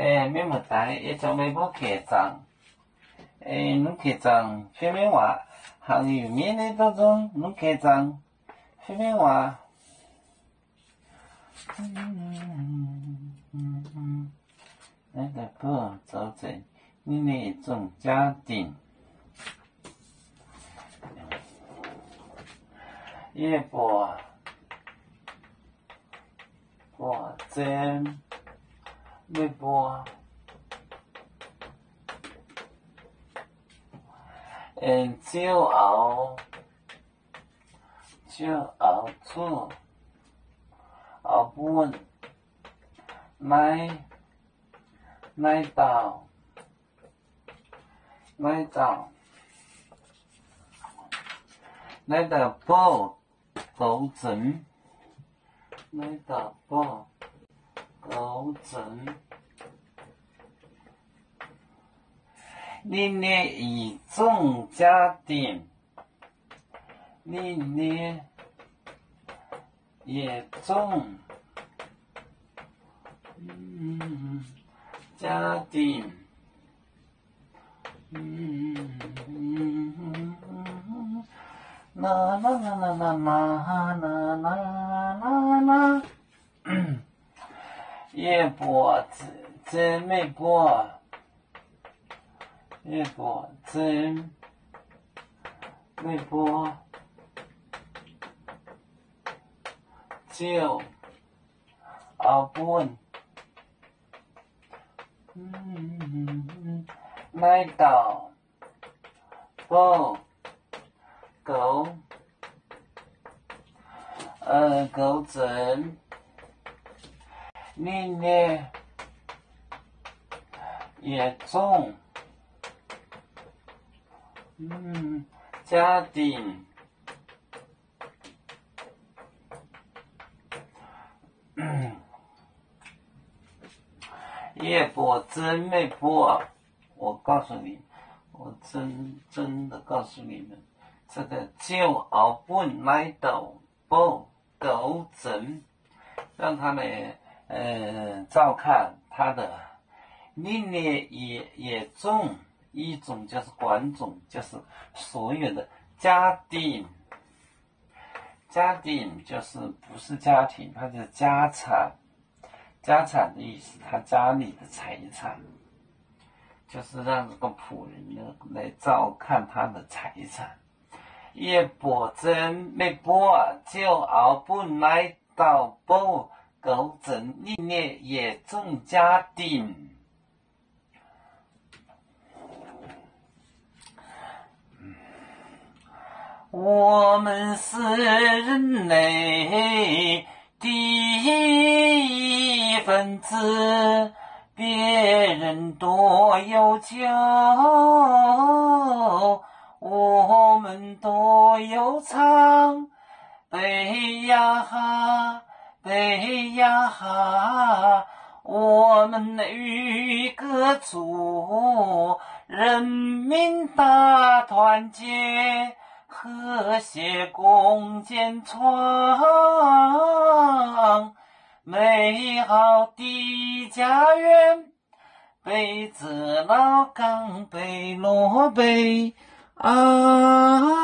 免问题，一种要不客长，侬客长，phía bên ngoài hàng yu miễn này đó rồi,侬客长，phía bên ngoài，来的不走正，你那种家庭，也不真。微波，就熬做，熬不稳，奶到，煲，狗整，奶到煲。狗整，你那一种家庭，你那一种家庭，啦啦啦啦啦啦啦啦啦。也不真没不，也不真没不，就熬不稳，奶到不狗狗整。你呢也重，家庭，也不真没不，我告诉你，我真的告诉你们，这个就熬不来的不狗整，让他们。照看他的，另类也重一种就是管种，就是所有的家庭，家庭就是不是家庭，它就是家产，家产的意思，他家里的财产，就是让这个仆人呢来照看他的财产，也不真没播就熬不来到不。狗整历练也重家庭，我们是人类的一份子，别人多有酒，我们多有唱，悲呀哈。悲呀哈，我们与歌组，人民大团结，和谐共建创美好的家园。北子老岗北落北啊。